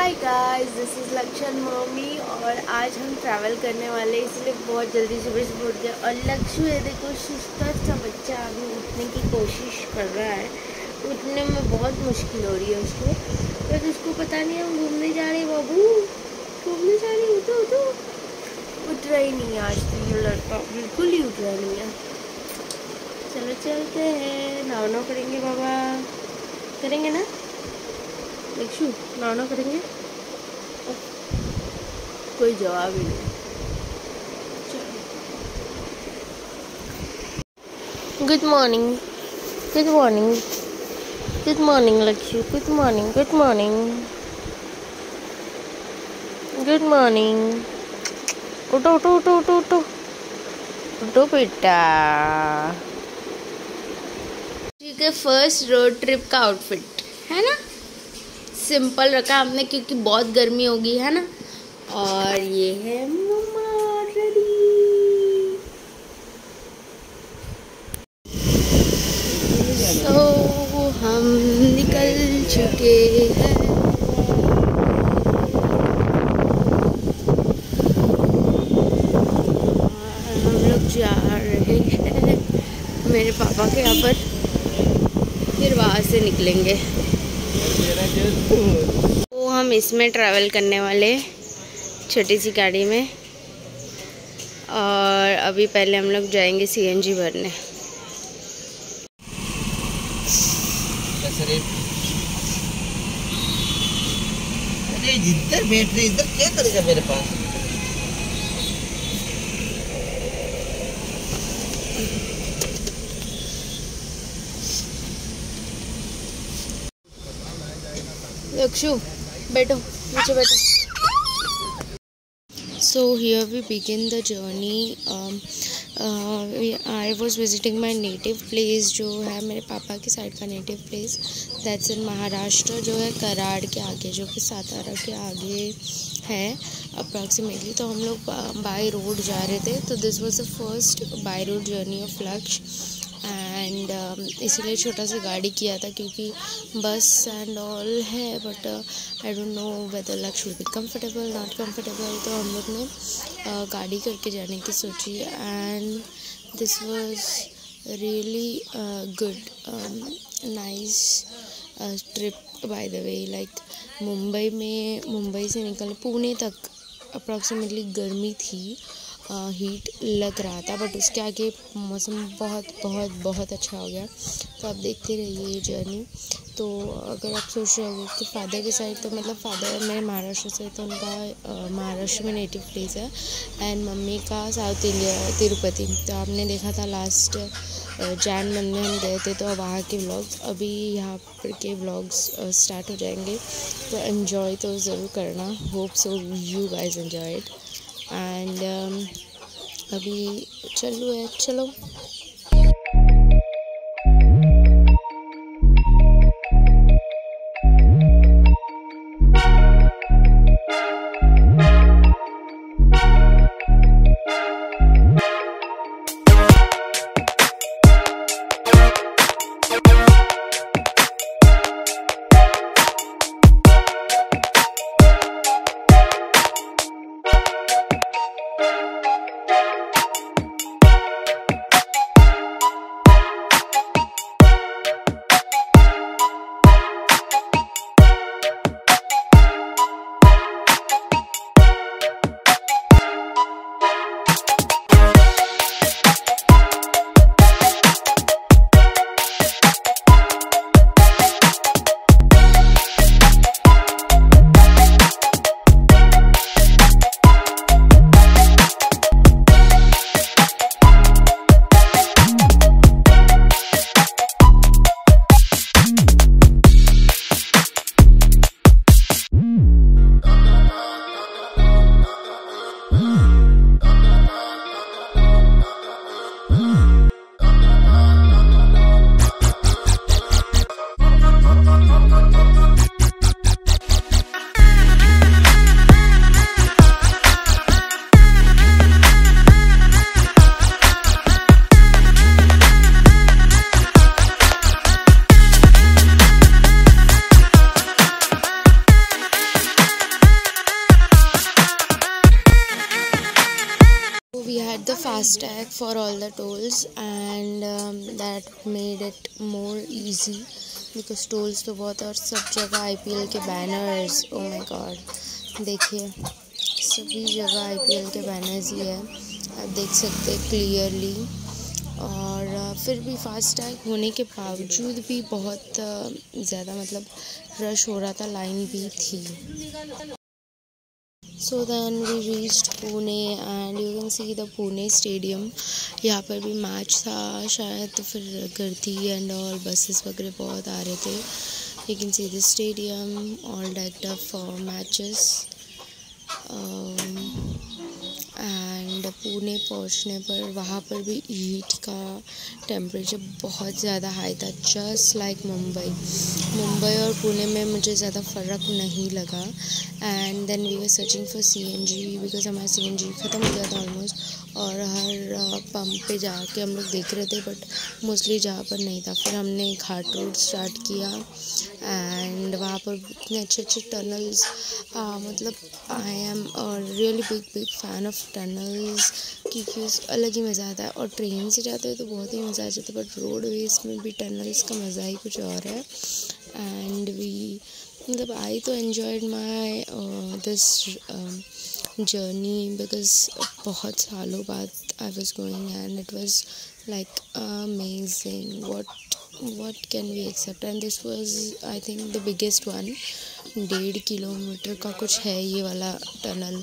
Hi guys, this is लक्षण mummy और आज हम ट्रैवल करने वाले हैं, इसलिए बहुत जल्दी सुबह से उठ गए। और लक्षु है, देखो सुस्ता सा बच्चा अभी उठने की कोशिश कर रहा है। उठने में बहुत मुश्किल हो रही है उसको, बस उसको पता नहीं हम घूमने जा रहे हैं। बाबू घूमने जा रहे, उठो उठो। उठ रहा ही नहीं आज तो ये लड़का, बिल्कुल ही उठ रहा नहीं है। चलो चलते हैं, नाव करेंगे बाबा, करेंगे ना लक्षु, नाव करेंगे। कोई जवाब ही नहीं। Good morning, good morning, good morning Lakshu, good morning, good morning, good morning. उठो उठो उठो उठो उठो उठो बेटा। ठीक है, फर्स्ट रोड ट्रिप का आउटफिट है ना, सिंपल रखा हमने क्योंकि बहुत गर्मी होगी है ना। और ये है मम्मा रेडी। तो हम निकल चुके हैं। हम लोग जा रहे हैं मेरे पापा के यहाँ पर, फिर वहाँ से निकलेंगे। तो हम इसमें ट्रैवल करने वाले, छोटी सी गाड़ी में। और अभी पहले हम लोग जाएंगे सीएनजी भरने। अरे जिधर बैटरी इधर क्या करेगा मेरे पास। लक्षु बैठो, नीचे बैठो। So here we begin the journey. I was visiting my native place, जो है मेरे पापा की साइड का native place. That's in Maharashtra, जो है कराड़ के आगे, जो कि सातारा के आगे है अप्रॉक्सीमेटली। तो हम लोग बाय रोड जा रहे थे। तो this was the first by road journey of Lakshya and इसीलिए छोटा सा गाड़ी किया था, क्योंकि बस एंड ऑल है, but I don't know whether Lakshya will be comfortable not comfortable. तो हम लोग ने गाड़ी करके जाने की सोची and this was really good nice trip by the way. Like Mumbai से निकल पुणे तक अप्रॉक्सीमेटली गर्मी थी, हीट लग रहा था, बट उसके आगे मौसम बहुत बहुत बहुत अच्छा हो गया। तो आप देखते रहिए ये जर्नी। तो अगर आप सोच रहे हो कि फादर के साइड, तो मतलब फादर मेरे महाराष्ट्र से, तो उनका महाराष्ट्र में नेटिव प्लेस है एंड मम्मी का साउथ इंडिया तिरुपति। तो आपने देखा था लास्ट जैन मंथ में हम गए थे, तो वहाँ के व्लॉग्स, अभी यहाँ पर के व्लॉग्स स्टार्ट हो जाएंगे। तो एन्जॉय तो ज़रूर करना, hope so you guys enjoy it. And अभी चलो। FASTag for all the tolls, and that made it more easy because tolls तो बहुत, और सब जगह IPL के बैनर्स, oh my god, देखिए सभी जगह IPL के बैनर्स ही है, आप देख सकते हैं क्लियरली। और फिर भी FASTag होने के बावजूद भी बहुत ज़्यादा मतलब रश हो रहा था, लाइन भी थी। So then we reached Pune and you can see the Pune stadium. यहाँ पर भी मैच था शायद, तो फिर गर्दी एंड ऑल बसेस वगैरह बहुत आ रहे थे। You can see the stadium all decked up for matches. And Pune पहुँचने पर वहाँ पर भी हीट का टेम्परेचर बहुत ज़्यादा हाई था, जस्ट लाइक मुंबई और पुणे में मुझे ज़्यादा फ़र्क नहीं लगा। And then we were searching for CNG because हमारा CNG ख़त्म हो गया था ऑलमोस्ट, और हर पंप पे जाके हम लोग देख रहे थे बट मोस्टली जहाँ पर नहीं था। फिर हमने घाट रोड स्टार्ट किया एंड वहाँ पर इतने अच्छे अच्छे टनल्स, मतलब I am really big fan of tunnels, क्योंकि अलग ही मज़ा आता है। और ट्रेन से जाते हैं तो बहुत ही मज़ा आ जाता है, बट रोडवेज में भी टनल्स का मज़ा ही कुछ और है। एंड वी मतलब आई तो enjoyed my this journey because बहुत सालों बाद I was going and it was like amazing. what can we accept, and this was I think the biggest one, 1.5 kilometre का कुछ है ये वाला टनल।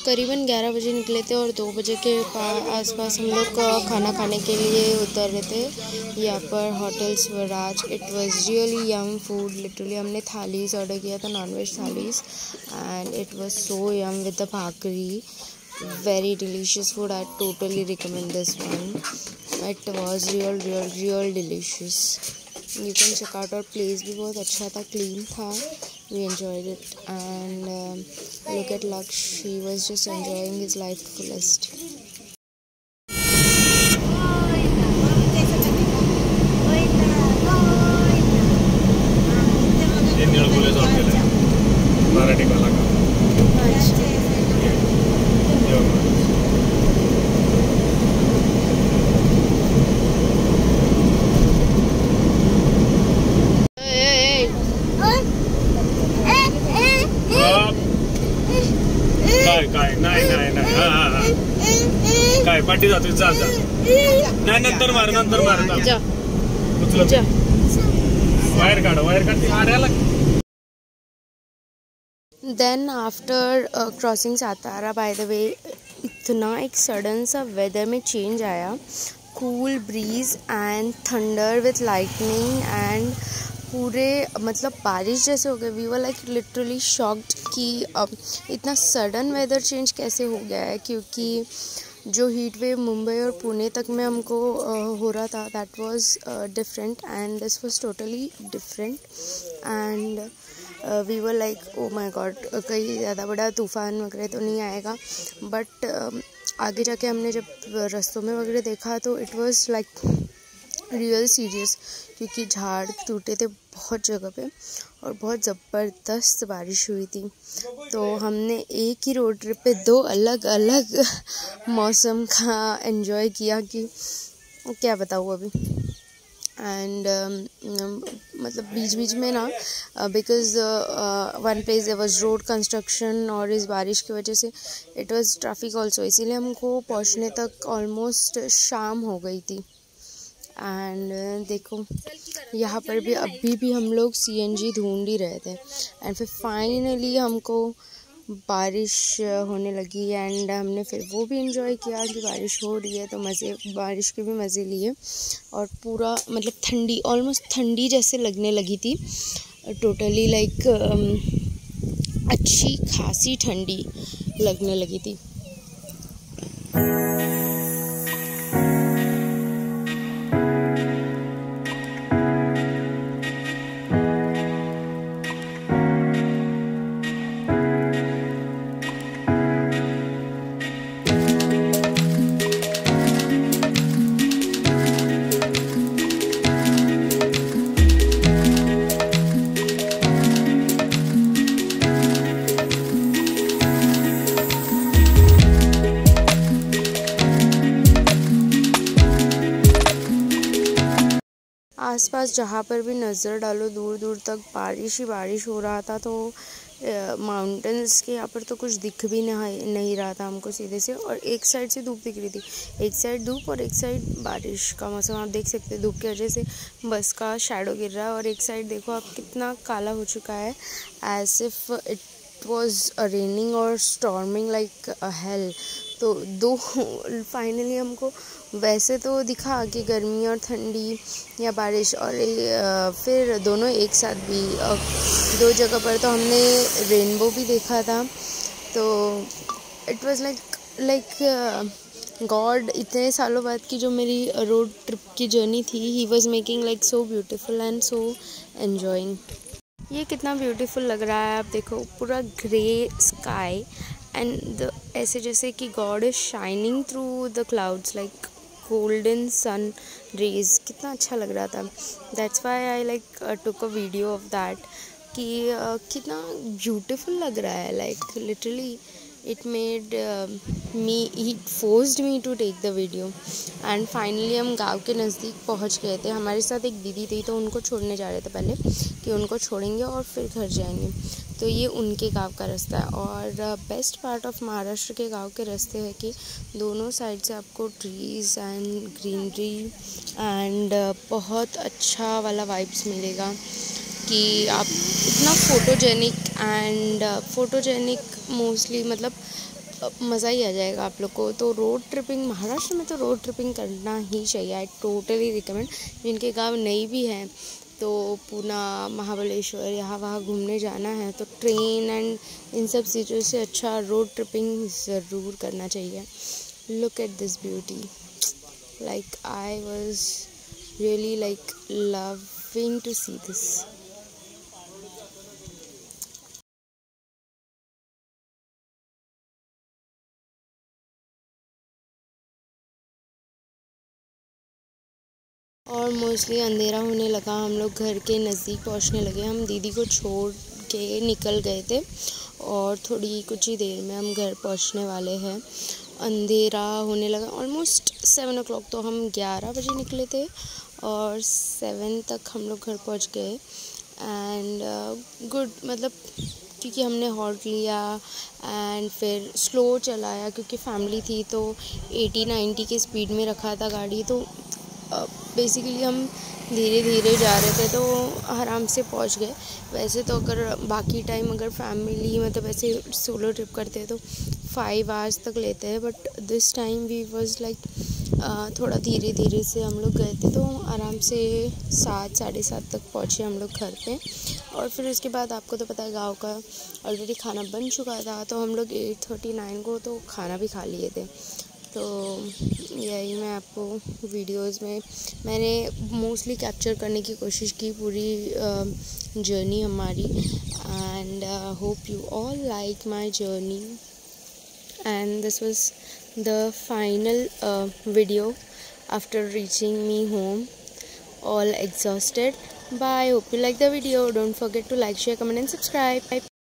करीबन 11 बजे निकले थे और 2 बजे के आसपास हम लोग खाना खाने के लिए उतर रहे थे यहाँ पर hotel Swaraj. It was really yum food, literally हमने थालीज ऑर्डर किया था, nonveg thalis, and it was so yum with the bhakri, very delicious food. I totally recommend this one, it was real delicious. You can check out, और place भी बहुत अच्छा था, clean था, we enjoyed it, and look at Laksh, he was just enjoying his life to fullest. काय पाठी जातो, जा नाही, नंतर मार वायर काढ मारायला। Then after crossing Satara, by the way इतना एक सडन सा वेदर में चेंज आया, cool breeze and thunder with lightning, and पूरे मतलब बारिश जैसे हो गए। We were like literally shocked कि इतना सडन वेदर चेंज कैसे हो गया है, क्योंकि जो हीट वेव मुंबई और पुणे तक में हमको हो रहा था, that was different and this was totally different. And we were like oh my god, कहीं ज़्यादा बड़ा तूफ़ान वगैरह तो नहीं आएगा। बट आगे जाके हमने जब रास्तों में वगैरह देखा तो it was like real serious, क्योंकि झाड़ टूटे थे बहुत जगह पे और बहुत ज़बरदस्त बारिश हुई थी। तो हमने एक ही रोड ट्रिप पे 2 अलग अलग मौसम का एंजॉय किया कि क्या बताऊँ अभी। एंड मतलब बीच बीच में ना, because one place there was road construction और इस बारिश की वजह से इट वाज ट्रैफिक ऑल्सो, इसीलिए हमको पहुंचने तक ऑलमोस्ट शाम हो गई थी। एंड देखो यहाँ पर भी अभी भी हम लोग CNG ढूंढ ही रहे थे एंड फिर फाइनली हमको बारिश होने लगी एंड हमने फिर वो भी एंजॉय किया कि बारिश हो रही है, तो बारिश के भी मज़े लिए। और पूरा मतलब ठंडी, ऑलमोस्ट ठंडी जैसे लगने लगी थी, टोटली लाइक अच्छी खासी ठंडी लगने लगी थी। आसपास जहाँ पर भी नज़र डालो दूर दूर तक बारिश ही बारिश हो रहा था। तो माउंटेन्स के यहाँ पर तो कुछ दिख भी नहीं रहा था हमको सीधे से, और एक साइड से धूप दिख रही थी, एक साइड धूप और एक साइड बारिश का मौसम। आप देख सकते हैं धूप की वजह से बस का शैडो गिर रहा है, और एक साइड देखो आप कितना काला हो चुका है, as if it was raining और स्टॉर्मिंग लाइक अ हेल। तो दो फाइनली हमको वैसे तो दिखा कि गर्मी और ठंडी या बारिश, और फिर दोनों एक साथ भी। 2 जगह पर तो हमने रेनबो भी देखा था। तो इट वाज लाइक गॉड, इतने सालों बाद की जो मेरी रोड ट्रिप की जर्नी थी, he was making like so beautiful and so enjoying. ये कितना ब्यूटीफुल लग रहा है, आप देखो पूरा ग्रे स्काई एंड ऐसे जैसे कि God is shining through the clouds like golden sun rays. कितना अच्छा लग रहा था। That's why I like took a video of that कि कितना ब्यूटीफुल लग रहा है। Like literally it made me, he forced me to take the video. And finally हम गांव के नज़दीक पहुंच गए थे। हमारे साथ एक दीदी थी, तो उनको छोड़ने जा रहे थे पहले, कि उनको छोड़ेंगे और फिर घर जाएंगे। तो ये उनके गांव का रास्ता है। और बेस्ट पार्ट ऑफ महाराष्ट्र के गांव के रास्ते है कि दोनों साइड से आपको ट्रीज़ एंड ग्रीनरी एंड बहुत अच्छा वाला वाइब्स मिलेगा कि आप इतना फोटोजेनिक मोस्टली, मतलब मज़ा ही आ जाएगा आप लोग को। तो रोड ट्रिपिंग महाराष्ट्र में तो रोड ट्रिपिंग करना ही चाहिए। आई टोटली रिकमेंड। जिनके गांव नहीं भी हैं तो पूना, महाबलेश्वर, यहाँ वहाँ घूमने जाना है तो ट्रेन एंड इन सब चीज़ों से अच्छा रोड ट्रिपिंग ज़रूर करना चाहिए। Look at this beauty, like I was really like loving to see this. और मोस्टली अंधेरा होने लगा, हम लोग घर के नज़दीक पहुंचने लगे। हम दीदी को छोड़ के निकल गए थे और कुछ ही देर में हम घर पहुंचने वाले हैं। अंधेरा होने लगा, ऑलमोस्ट 7 o'clock। तो हम 11 बजे निकले थे और 7 तक हम लोग घर पहुंच गए। एंड गुड, मतलब क्योंकि हमने हॉल्ट लिया एंड फिर स्लो चलाया, क्योंकि फैमिली थी तो 80-90 की स्पीड में रखा था गाड़ी। तो बेसिकली हम धीरे धीरे जा रहे थे तो आराम से पहुंच गए। वैसे तो अगर बाकी टाइम अगर फैमिली मतलब ऐसे सोलो ट्रिप करते हैं तो 5 hours तक लेते हैं, but this time we was like थोड़ा धीरे धीरे से हम लोग गए थे, तो आराम से 7 साढ़े 7 तक पहुँचे हम लोग घर पे। और फिर उसके बाद आपको तो पता है गांव का ऑलरेडी खाना बन चुका था, तो हम लोग 8:39 को तो खाना भी खा लिए थे। तो यही मैं आपको वीडियोस में मैंने मोस्टली कैप्चर करने की कोशिश की पूरी जर्नी हमारी। And hope you all like my journey, and this was the final video after reaching me home, all exhausted. Bye, hope you like the video. Don't forget to like, share, comment and subscribe.